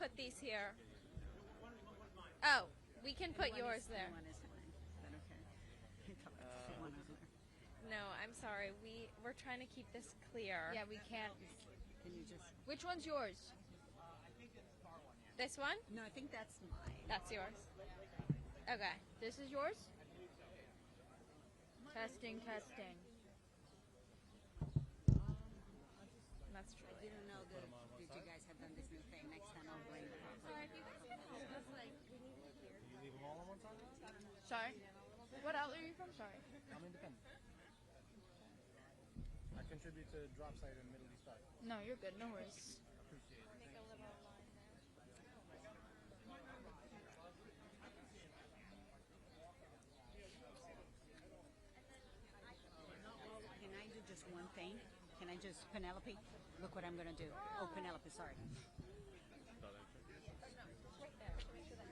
put these here. Oh, we can put yours there. One is fine. Is that okay? One over there. No, I'm sorry. We're trying to keep this clear. Yeah, we can't. Can you just... Which one's yours? This one? No, I think that's mine. That's yours. Okay. This is yours? Testing, testing. That's true. I didn't know that you guys have done this new thing. Next time I'll bring it. Sorry, if you guys can help us, like, we need it here. You leave them all on one side? Sorry? What outlet are you from? Sorry. I'm independent. I contribute to Drop Site and Middle East Art. No, you're good. No worries. Appreciate it. Make a little line Can I do just one thing? Can I just, Penelope? Look what I'm going to do. Oh, Penelope, sorry. right there. Make sure that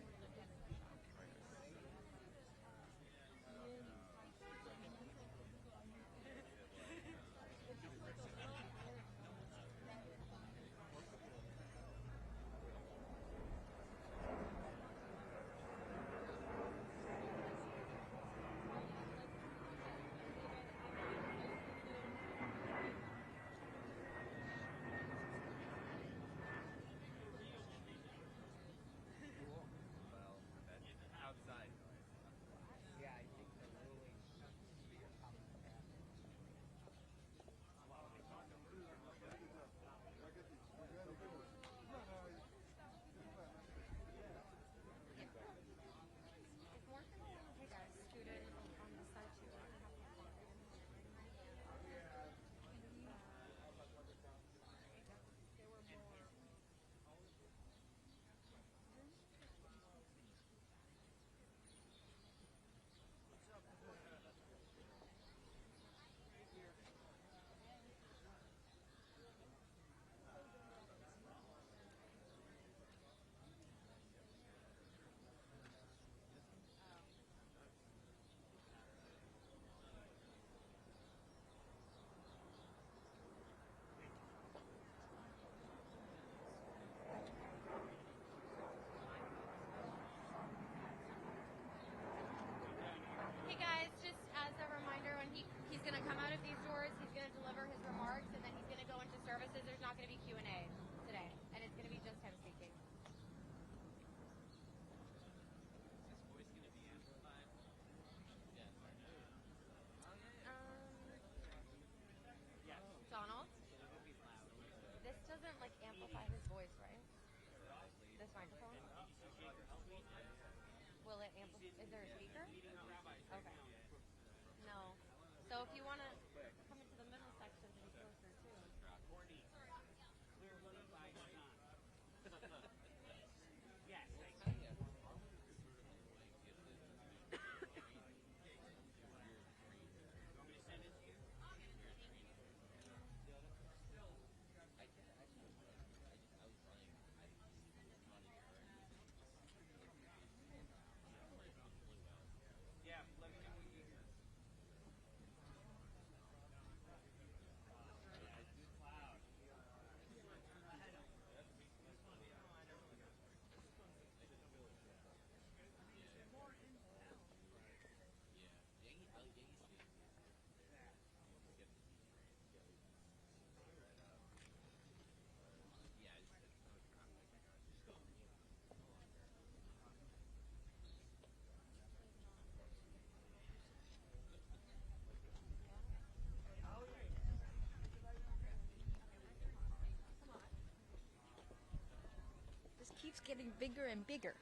Outside. Yeah, I think the ruling if more than one of you guys scooted on the side too. Hey guys, just as a reminder, when he's going to come out of these doors, he's going to deliver his remarks, and then he's going to go into services. There's not going to be Q&A today, and it's going to be just him speaking. Is his voice going to be amplified? Yes. Yes. Donald, It'll be loud. this doesn't like amplify his voice, right? This microphone? Will it amplify? Is there a speaker? Okay. No. So if you want to come into the middle section to be closer too. Courtney. Clear one side shot. Yes. Want me to send it to you? Yeah, let me know what you hear. Cloud. This keeps getting bigger and bigger.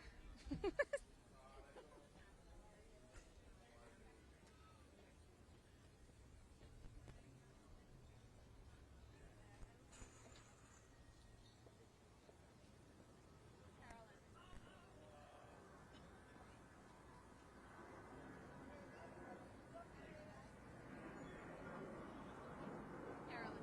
Carolyn.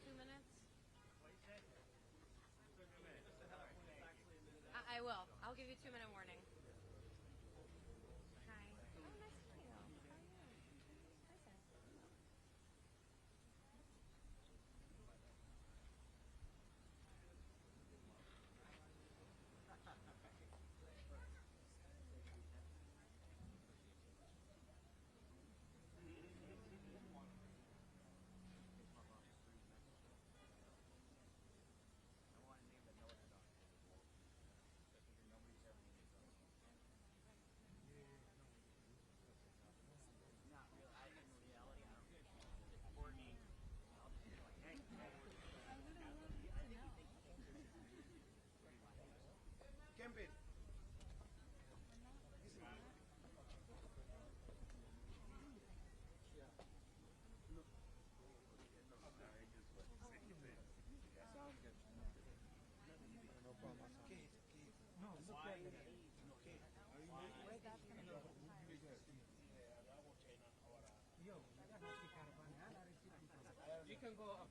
2 minutes? I will. I'll give you 2-minute warning. Hi. Oh, nice to meet you. How are you? Hi, sir. You can go up.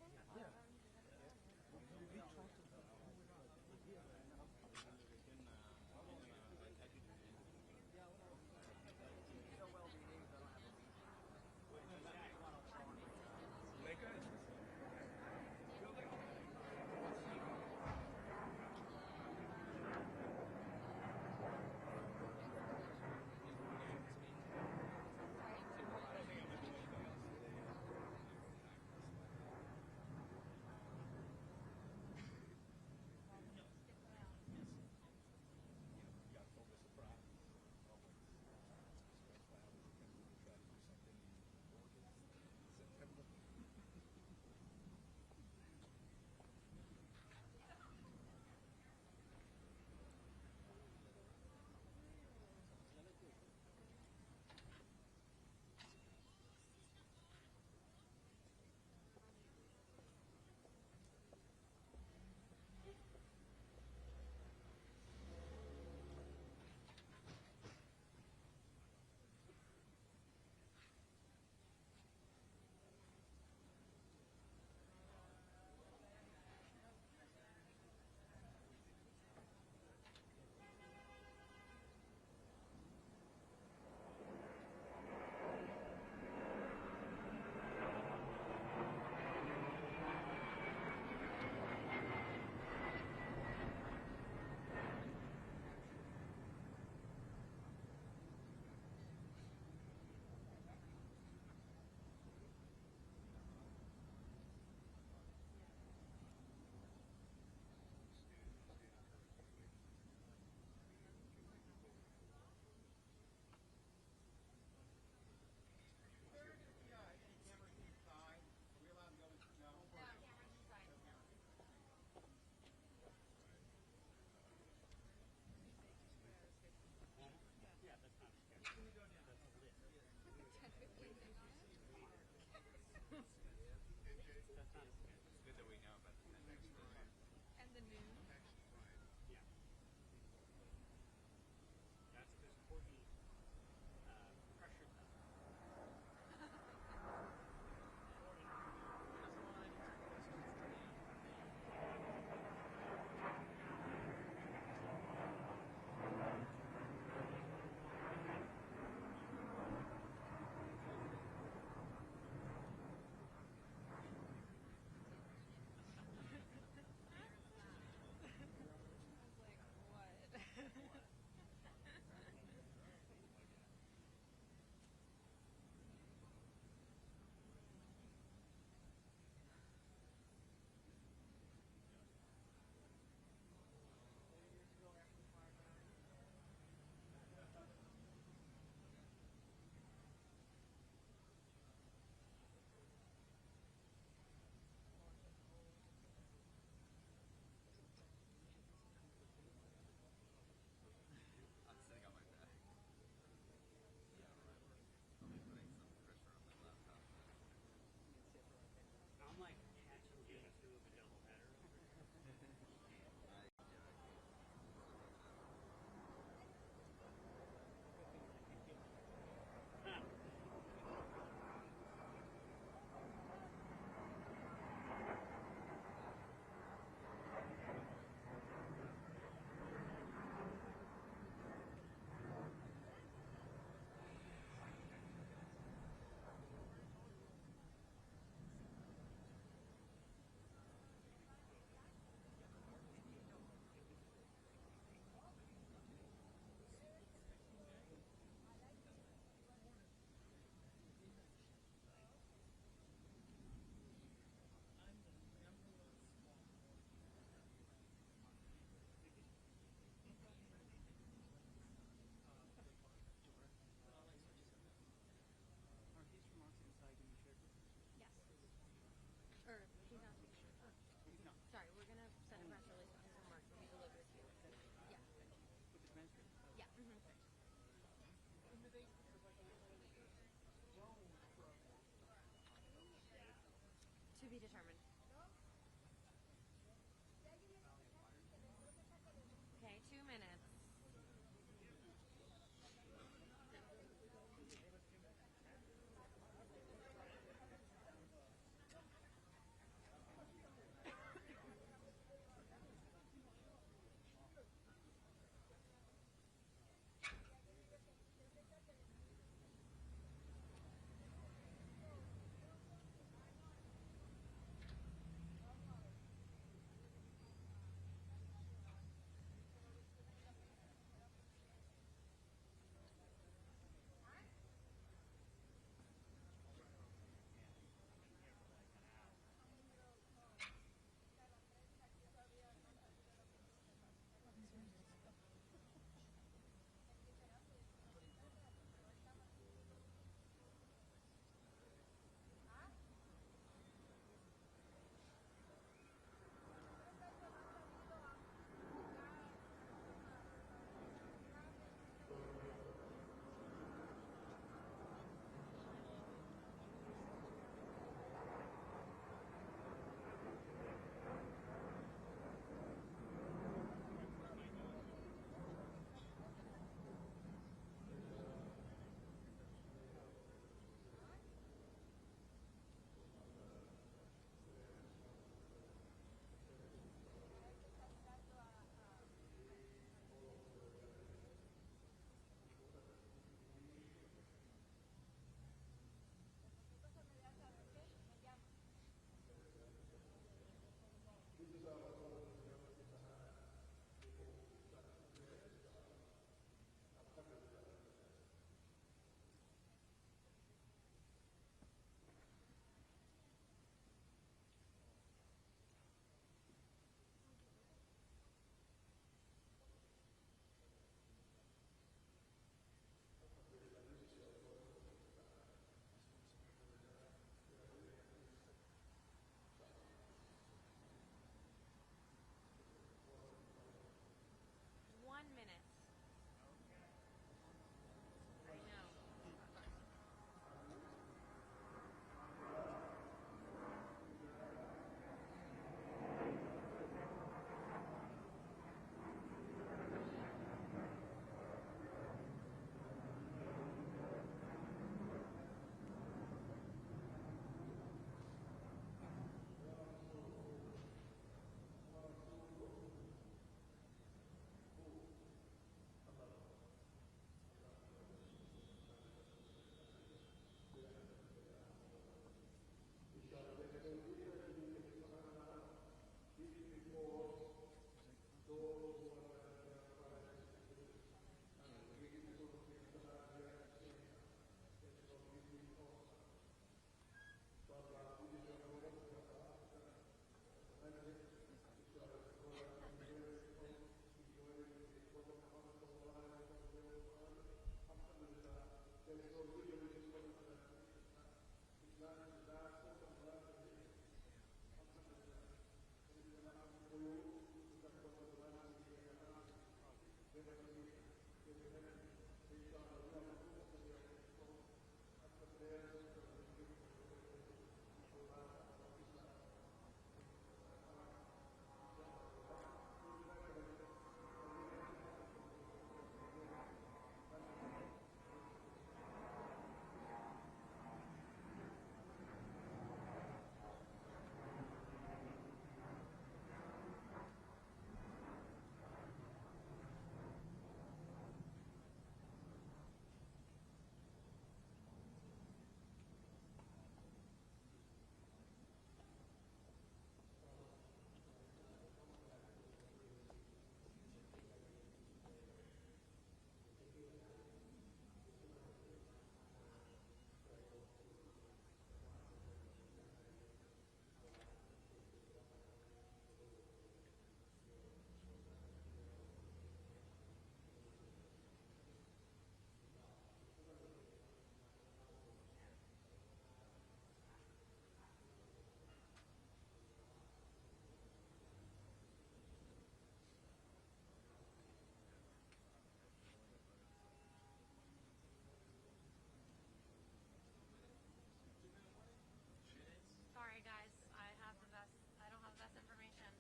Sorry, guys. I don't have the best information.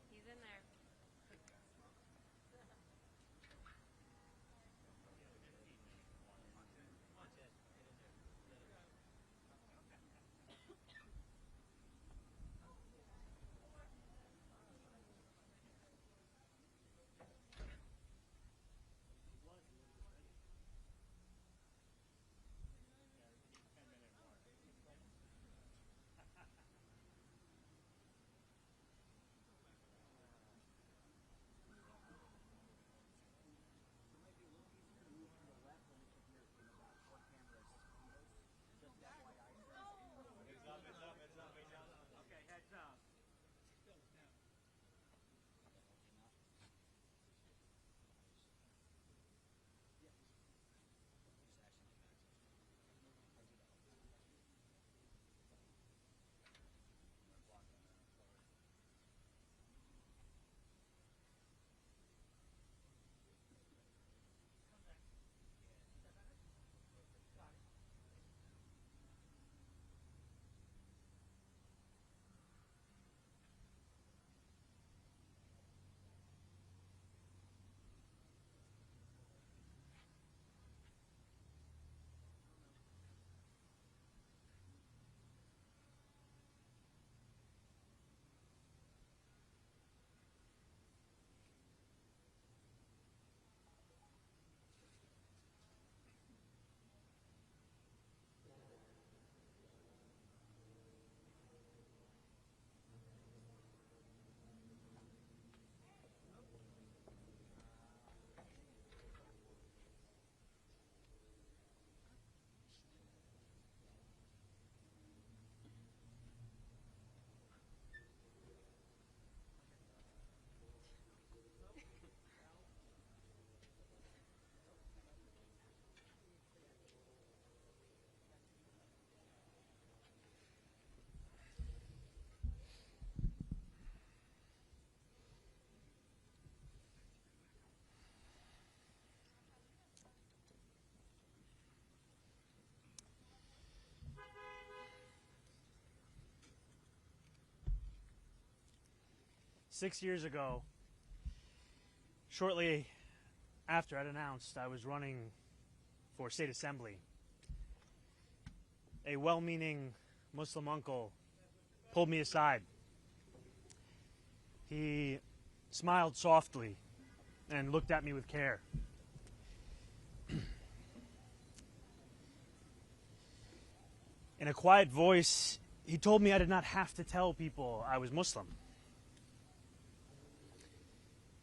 He's in there. Six years ago, shortly after I'd announced I was running for state assembly, a well-meaning Muslim uncle pulled me aside. He smiled softly and looked at me with care. In a quiet voice, he told me I did not have to tell people I was Muslim.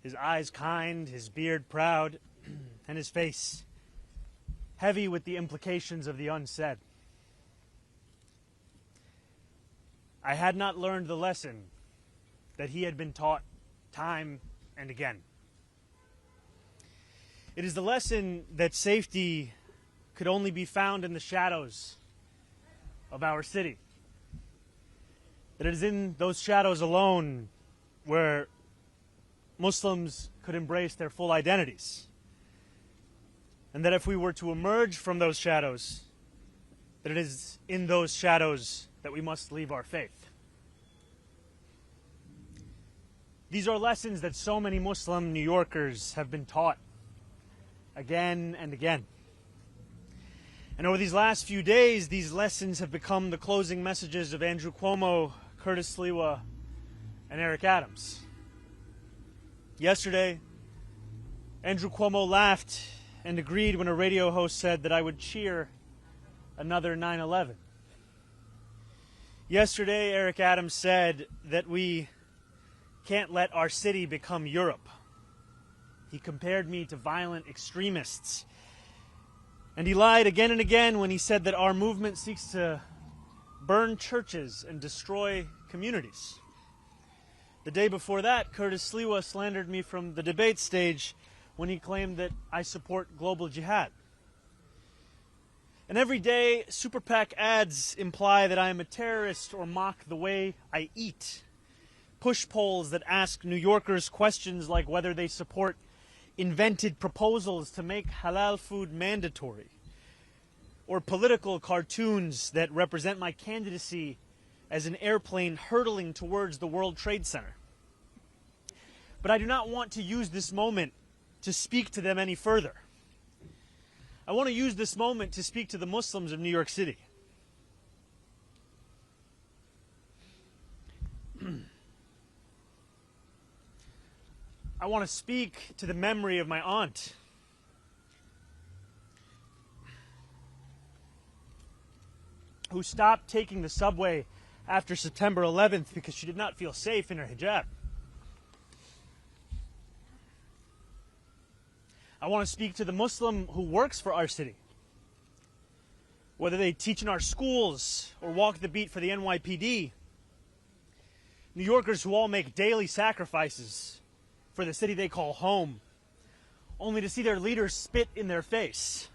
His eyes kind, his beard proud, and his face heavy with the implications of the unsaid. I had not learned the lesson that he had been taught time and again. It is the lesson that safety could only be found in the shadows of our city. That it is in those shadows alone where Muslims could embrace their full identities. And that if we were to emerge from those shadows, that it is in those shadows that we must leave our faith. These are lessons that so many Muslim New Yorkers have been taught again and again. And over these last few days, these lessons have become the closing messages of Andrew Cuomo, Curtis Sliwa, and Eric Adams. Yesterday, Andrew Cuomo laughed and agreed when a radio host said that I would cheer another 9/11. Yesterday, Eric Adams said that we can't let our city become Europe. He compared me to violent extremists. And he lied again and again when he said that our movement seeks to burn churches and destroy communities. The day before that, Curtis Sliwa slandered me from the debate stage when he claimed that I support global jihad. And every day, Super PAC ads imply that I am a terrorist or mock the way I eat. Push polls that ask New Yorkers questions like whether they support invented proposals to make halal food mandatory, or political cartoons that represent my candidacy as an airplane hurtling towards the World Trade Center. But I do not want to use this moment to speak to them any further. I want to use this moment to speak to the Muslims of New York City. I want to speak to the memory of my aunt, who stopped taking the subway after September 11th because she did not feel safe in her hijab. I want to speak to the Muslim who works for our city, whether they teach in our schools or walk the beat for the NYPD. New Yorkers who all make daily sacrifices for the city they call home, only to see their leaders spit in their face.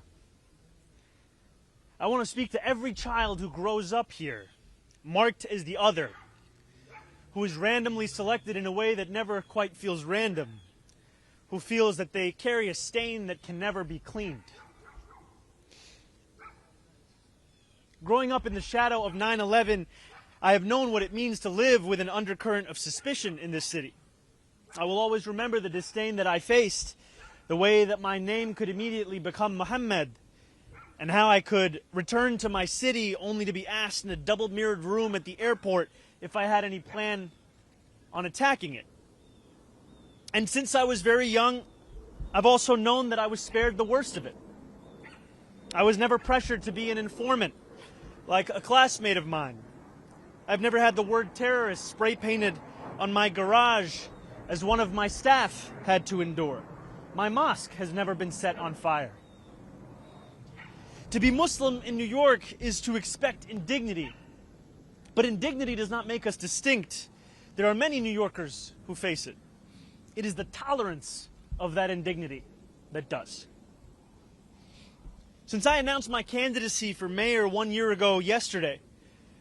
I want to speak to every child who grows up here, marked as the other, who is randomly selected in a way that never quite feels random, who feels that they carry a stain that can never be cleaned. Growing up in the shadow of 9/11, I have known what it means to live with an undercurrent of suspicion in this city. I will always remember the disdain that I faced, the way that my name could immediately become Muhammad, and how I could return to my city only to be asked in a double-mirrored room at the airport if I had any plan on attacking it. And since I was very young, I've also known that I was spared the worst of it. I was never pressured to be an informant, like a classmate of mine. I've never had the word terrorist spray-painted on my garage as one of my staff had to endure. My mosque has never been set on fire. To be Muslim in New York is to expect indignity. But indignity does not make us distinct. There are many New Yorkers who face it. It is the tolerance of that indignity that does. Since I announced my candidacy for mayor 1 year ago yesterday,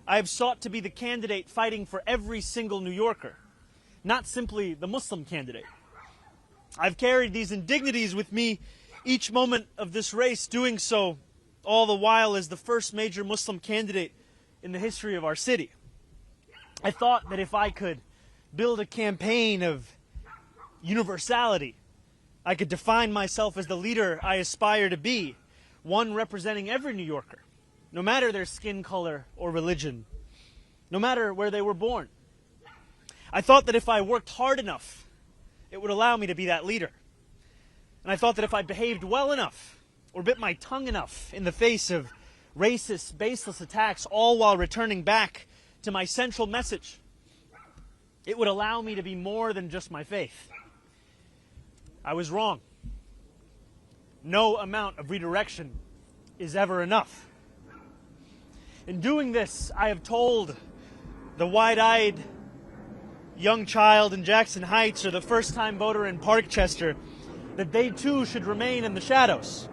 I have sought to be the candidate fighting for every single New Yorker, not simply the Muslim candidate. I've carried these indignities with me each moment of this race, doing so all the while as the first major Muslim candidate in the history of our city. I thought that if I could build a campaign of universality, I could define myself as the leader I aspire to be, one representing every New Yorker, no matter their skin color or religion, no matter where they were born. I thought that if I worked hard enough, it would allow me to be that leader. And I thought that if I behaved well enough, or bit my tongue enough in the face of racist, baseless attacks, all while returning back to my central message, it would allow me to be more than just my faith. I was wrong. No amount of redirection is ever enough. In doing this, I have told the wide-eyed young child in Jackson Heights or the first-time voter in Parkchester that they too should remain in the shadows.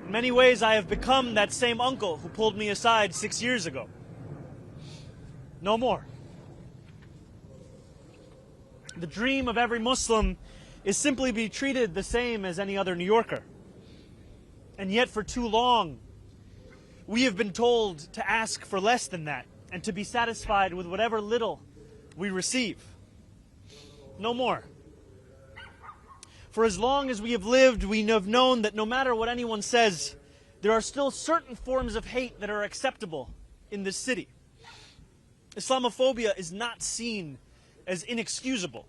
In many ways, I have become that same uncle who pulled me aside 6 years ago. No more. The dream of every Muslim is simply be treated the same as any other New Yorker. And yet for too long, we have been told to ask for less than that and to be satisfied with whatever little we receive. No more. For as long as we have lived, we have known that no matter what anyone says, there are still certain forms of hate that are acceptable in this city. Islamophobia is not seen as inexcusable.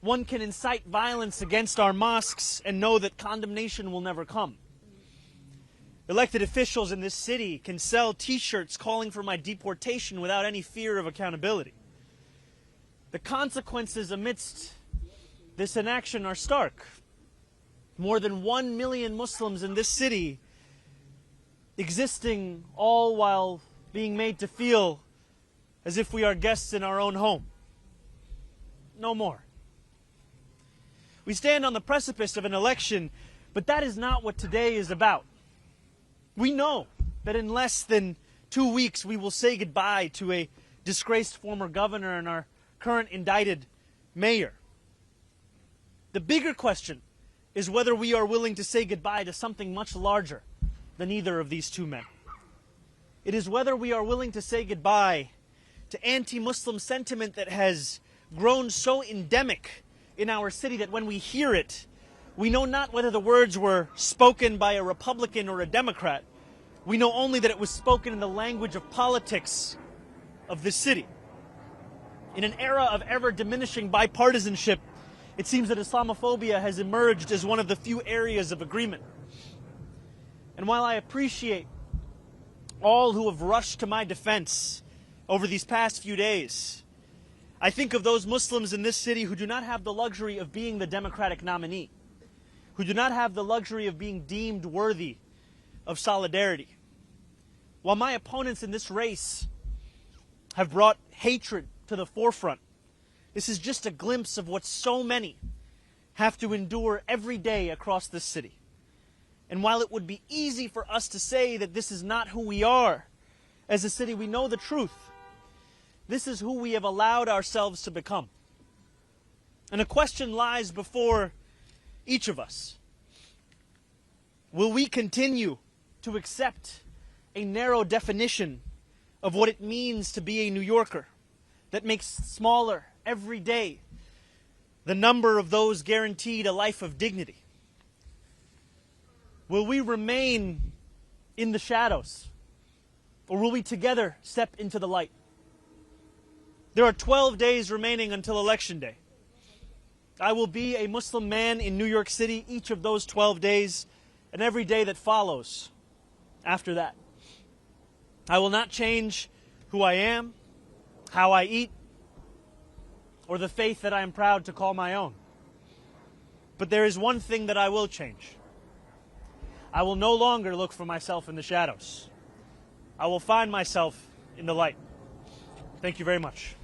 One can incite violence against our mosques and know that condemnation will never come. Elected officials in this city can sell T-shirts calling for my deportation without any fear of accountability. The consequences amidst this inaction are stark. More than 1 million Muslims in this city existing all while being made to feel as if we are guests in our own home. No more. We stand on the precipice of an election, but that is not what today is about. We know that in less than 2 weeks we will say goodbye to a disgraced former governor and our current indicted mayor. The bigger question is whether we are willing to say goodbye to something much larger than either of these two men. It is whether we are willing to say goodbye to anti-Muslim sentiment that has grown so endemic in our city that when we hear it, we know not whether the words were spoken by a Republican or a Democrat. We know only that it was spoken in the language of politics of this city. In an era of ever-diminishing bipartisanship, it seems that Islamophobia has emerged as one of the few areas of agreement. And while I appreciate all who have rushed to my defense over these past few days, I think of those Muslims in this city who do not have the luxury of being the Democratic nominee, who do not have the luxury of being deemed worthy of solidarity. While my opponents in this race have brought hatred to the forefront, this is just a glimpse of what so many have to endure every day across this city. And while it would be easy for us to say that this is not who we are as a city, we know the truth. This is who we have allowed ourselves to become. And a question lies before each of us. Will we continue to accept a narrow definition of what it means to be a New Yorker that makes smaller every day the number of those guaranteed a life of dignity? Will we remain in the shadows, or will we together step into the light? There are 12 days remaining until Election Day. I will be a Muslim man in New York City each of those 12 days and every day that follows after that. I will not change who I am, how I eat, or the faith that I am proud to call my own. But there is one thing that I will change. I will no longer look for myself in the shadows. I will find myself in the light. Thank you very much.